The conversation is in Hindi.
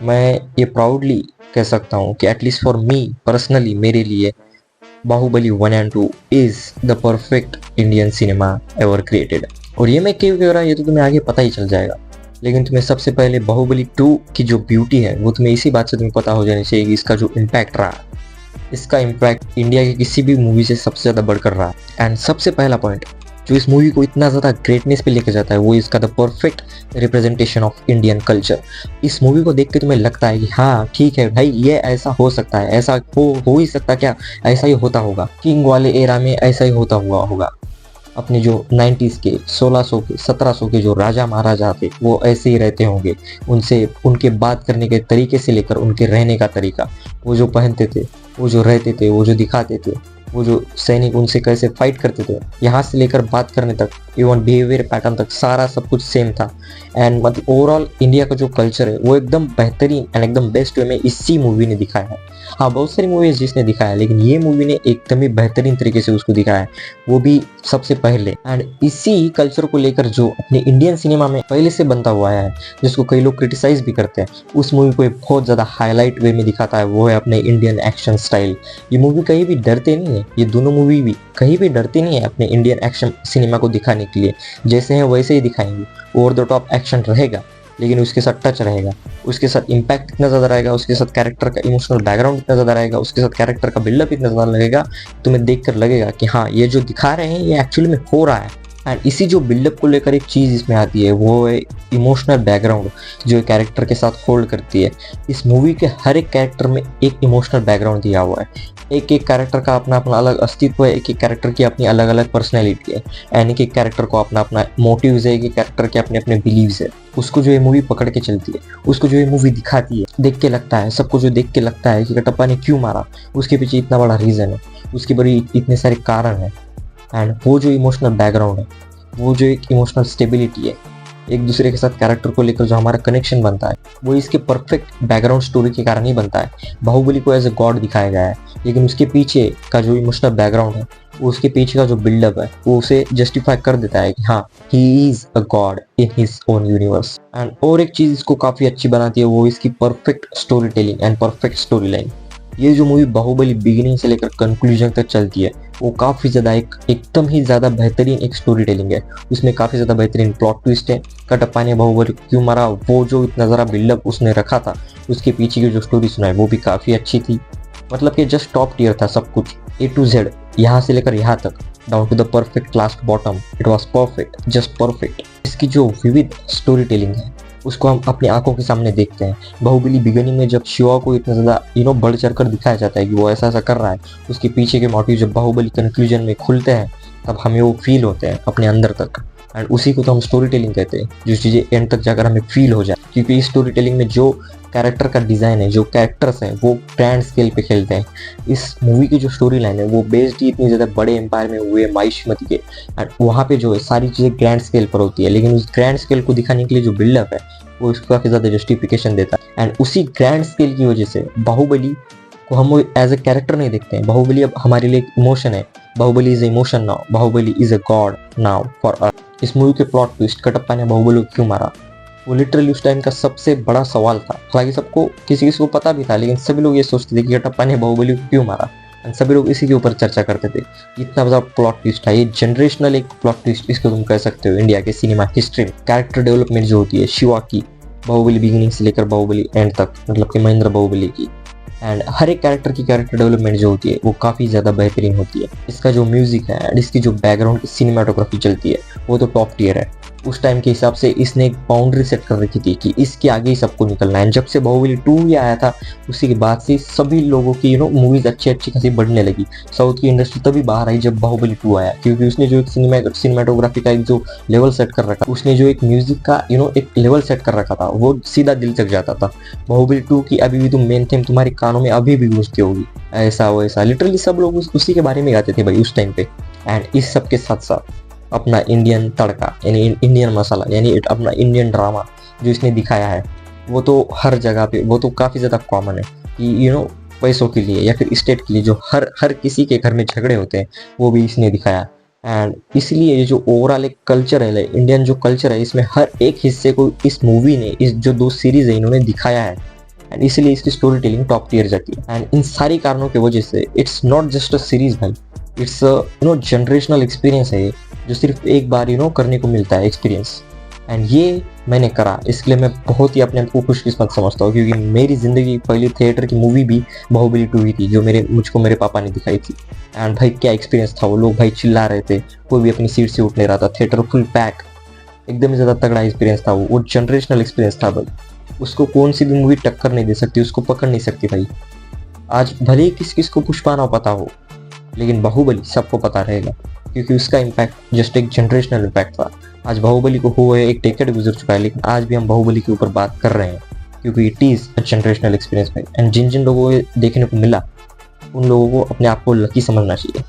मैं ये प्राउडली कह सकता हूँ कि एटलीस्ट फॉर मी पर्सनली, मेरे लिए Baahubali 1 and 2 is the perfect Indian cinema ever created. और ये मैं क्यों कह रहा हूँ ये तो तुम्हें आगे पता ही चल जाएगा, लेकिन तुम्हें सबसे पहले बाहुबली 2 की जो ब्यूटी है वो तुम्हें इसी बात से तुम्हें पता हो जानी चाहिए कि इसका जो इम्पैक्ट रहा, इसका इम्पैक्ट इंडिया की किसी भी मूवी से सबसे ज़्यादा बढ़कर रहा है। एंड सबसे पहला पॉइंट जो इस मूवी को इतना ज़्यादा ग्रेटनेस पे लेकर जाता है वो इसका the perfect representation of Indian culture. इस मूवी को देख के तुम्हें लगता है कि हाँ ठीक है भाई, ये ऐसा हो सकता है, ऐसा हो ही सकता, क्या ऐसा ही होता होगा, किंग वाले एरा में ऐसा ही होता हुआ होगा। अपने जो 90s के 1600 के 1700 के जो राजा महाराजा थे वो ऐसे ही रहते होंगे, उनसे उनके बात करने के तरीके से लेकर उनके रहने का तरीका, वो जो पहनते थे, वो जो रहते थे, वो जो दिखाते थे, वो जो सैनिक उनसे कैसे फाइट करते थे, यहाँ से लेकर बात करने तक, इवन बिहेवियर पैटर्न तक, सारा सब कुछ सेम था। एंड मतलब ओवरऑल इंडिया का जो कल्चर है वो एकदम बेहतरीन एंड एकदम बेस्ट वे में इसी मूवी ने दिखाया है। हाँ, बहुत सारी मूवीज जिसने दिखाया है, लेकिन ये मूवी ने एकदम ही बेहतरीन तरीके से उसको दिखाया है, वो भी सबसे पहले। एंड इसी कल्चर को लेकर जो अपने इंडियन सिनेमा में पहले से बनता हुआ है, जिसको कई लोग क्रिटिसाइज भी करते हैं, उस मूवी को एक बहुत ज़्यादा हाईलाइट वे में दिखाता है, वो है अपने इंडियन एक्शन स्टाइल। ये मूवी कहीं भी डरते नहीं है, ये दोनों मूवी भी कहीं भी डरते नहीं है अपने इंडियन एक्शन सिनेमा को दिखाने के लिए। जैसे हैं वैसे ही दिखाएंगे, ओवर द टॉप एक्शन रहेगा लेकिन उसके साथ टच रहेगा, उसके साथ इम्पैक्ट इतना ज़्यादा रहेगा, उसके साथ कैरेक्टर का इमोशनल बैकग्राउंड इतना ज़्यादा रहेगा, उसके साथ कैरेक्टर का बिल्डअप इतना ज़्यादा लगेगा, तुम्हें देखकर लगेगा कि हाँ ये जो दिखा रहे हैं ये एक्चुअली में हो रहा है। एंड इसी जो बिल्डअप को लेकर एक चीज़ इसमें आती है वो है इमोशनल बैकग्राउंड जो कैरेक्टर के साथ होल्ड करती है। इस मूवी के हर एक कैरेक्टर में एक इमोशनल बैकग्राउंड दिया हुआ है, एक एक कैरेक्टर का अपना अपना अलग अस्तित्व है, एक एक कैरेक्टर की अपनी अलग अलग पर्सनैलिटी है, एंड एक एक कैरेक्टर को अपना अपना मोटिव्स है, एक एक कैरेक्टर के अपने अपने बिलीव्स है। उसको जो ये मूवी पकड़ के चलती है, उसको जो ये मूवी दिखाती है, देख के लगता है, सबको जो देख के लगता है कि कटप्पा ने क्यों मारा, उसके पीछे इतना बड़ा रीज़न है, उसके बड़ी इतने सारे कारण हैं। एंड वो जो इमोशनल बैकग्राउंड है, वो जो एक इमोशनल स्टेबिलिटी है, एक दूसरे के साथ कैरेक्टर को लेकर जो हमारा कनेक्शन बनता है, वो इसके परफेक्ट बैकग्राउंड स्टोरी के कारण ही बनता है। बाहुबली को एज ए गॉड दिखाया गया है, लेकिन उसके पीछे का जो इमोशनल बैकग्राउंड है, वो उसके पीछे का जो बिल्डअप है, वो उसे जस्टिफाई कर देता है कि हाँ he is a God in his own universe. And और एक चीज़ इसको काफ़ी अच्छी बनाती है वो इसकी perfect story telling and perfect story line. ये जो मूवी बाहुबली बिगिनिंग से लेकर कंक्लूजन तक चलती है वो काफ़ी ज़्यादा एकदम ही ज़्यादा बेहतरीन एक स्टोरी टेलिंग है। उसमें काफ़ी ज़्यादा बेहतरीन प्लॉट ट्विस्ट है, कटप्पा ने बाहुबली को क्यों मारा, वो जो इतना ज़रा बिल्डअप उसने रखा था, उसके पीछे की जो स्टोरी सुनाई वो भी काफ़ी अच्छी थी। मतलब कि जस्ट टॉप टियर था सब कुछ, A to Z, यहाँ से लेकर यहाँ तक, down to the perfect last bottom, it was perfect, just perfect. इसकी जो विविध स्टोरी टेलिंग है उसको हम अपनी आंखों के सामने देखते हैं। बाहुबली बिगिनिंग में जब शिवा को इतना ज़्यादा बढ़ चढ़ कर दिखाया जाता है कि वो ऐसा ऐसा कर रहा है, उसके पीछे के मोटिव जब बाहुबली कंक्लूजन में खुलते हैं तब हमें वो फील होते हैं अपने अंदर तक। एंड उसी को तो हम स्टोरी टेलिंग कहते हैं, जो चीज़ें एंड तक जाकर हमें फील हो जाए, क्योंकि इस स्टोरी टेलिंग में जो कैरेक्टर का डिज़ाइन है, जो कैरेक्टर्स हैं, वो ग्रैंड स्केल पे खेलते हैं। इस मूवी की जो स्टोरी लाइन है वो बेस्ड ही इतनी ज़्यादा बड़े एम्पायर में हुए माहिष्मती के, एंड वहाँ पे जो है सारी चीज़ें ग्रैंड स्केल पर होती है, लेकिन उस ग्रैंड स्केल को दिखाने के लिए जो बिल्डअप है वो इसको काफ़ी ज़्यादा जस्टिफिकेशन देता है। एंड उसी ग्रैंड स्केल की वजह से बाहुबली को हम एज ए कैरेक्टर नहीं देखते हैं, बाहुबली अब हमारे लिए एक इमोशन है। Baahubali is a emotion now, Baahubali is a god now for us. इस मूवी के प्लॉट ट्विस्ट, कटप्पा ने बाहुबली को क्यों मारा, वो लिटरली उस टाइम का सबसे बड़ा सवाल था। हालांकि सबको किसी किसी को पता भी था, लेकिन सभी लोग ये सोचते थे कि कटप्पा ने बाहुबली को क्यों मारा, एंड सभी लोग इसी के ऊपर चर्चा करते थे। इतना बड़ा प्लॉट ट्विस्ट है, ये जनरेशनल एक प्लॉट ट्विस्ट इसको तुम कह सकते हो इंडिया के सिनेमा हिस्ट्री में। कैरेक्टर डेवलपमेंट जो होती है शिवा की, बाहुबली बिगिनिंग से लेकर बाहुबली एंड तक, मतलब कि महेंद्र बाहुबली की, एंड हर एक कैरेक्टर की कैरेक्टर डेवलपमेंट जो होती है वो काफ़ी ज़्यादा बेहतरीन होती है। इसका जो म्यूज़िक है एंड इसकी जो बैकग्राउंड की सिनेमाटोग्राफी चलती है वो तो टॉप टियर है। उस टाइम के हिसाब से इसने एक बाउंड्री सेट कर रखी थी कि इसके आगे ही सबको निकलना है। जब से बाहुबली 2 ही आया था उसी के बाद से सभी लोगों की मूवीज़ अच्छी अच्छी खासी बढ़ने लगी। साउथ की इंडस्ट्री तभी बाहर आई जब बाहुबली 2 आया, क्योंकि उसने जो एक सिनेमाटोग्राफी का एक जो लेवल सेट कर रखा, उसने जो एक म्यूजिक का एक लेवल सेट कर रखा था वो सीधा दिल तक जाता था। बाहुबली 2 की अभी भी तुम मेन थीम तुम्हारे कानों में अभी भी गूंजती होगी, ऐसा वैसा, लिटरली सब लोग उसी के बारे में गाते थे भाई उस टाइम पे। एंड इस सब के साथ साथ अपना इंडियन तड़का यानी इंडियन मसाला यानी अपना इंडियन ड्रामा जो इसने दिखाया है वो तो हर जगह पे, वो तो काफ़ी ज़्यादा कॉमन है कि पैसों के लिए या फिर स्टेट के लिए जो हर किसी के घर में झगड़े होते हैं वो भी इसने दिखाया। एंड इसलिए ये जो ओवरऑल एक कल्चर है, इंडियन जो कल्चर है, इसमें हर एक हिस्से को इस मूवी ने, इस जो 2 सीरीज़ है इन्होंने दिखाया है। एंड इसलिए इसकी स्टोरी टेलिंग टॉप टियर जाती है। एंड इन सारी कारणों की वजह से it's not just a series भाई, इट्स जनरेशनल एक्सपीरियंस है ये, जो सिर्फ एक बार करने को मिलता है एक्सपीरियंस। एंड ये मैंने करा, इसके लिए मैं बहुत ही अपने आप को खुशकिस्मत समझता हूँ, क्योंकि मेरी ज़िंदगी पहली थिएटर की मूवी भी बाहुबली 2 ही थी, जो मुझको मेरे पापा ने दिखाई थी। एंड भाई क्या एक्सपीरियंस था, वो लोग भाई चिल्ला रहे थे, कोई भी अपनी सीट से उठ नहीं रहा था, थिएटर फुल पैक, एकदम ही ज़्यादा तगड़ा एक्सपीरियंस था वो जनरेशनल एक्सपीरियंस था भाई। उसको कौन सी भी मूवी टक्कर नहीं दे सकती, उसको पकड़ नहीं सकती भाई। आज भले ही किस किस को पुष्पा ना पता हो, लेकिन बाहुबली सबको पता रहेगा, क्योंकि उसका इम्पैक्ट जस्ट एक जनरेशनल इम्पैक्ट था। आज बाहुबली को हुए एक डेकेड गुजर चुका है, लेकिन आज भी हम बाहुबली के ऊपर बात कर रहे हैं, क्योंकि it is a generational experience भाई। एंड जिन जिन लोगों को देखने को मिला, उन लोगों को अपने आप को लकी समझना चाहिए।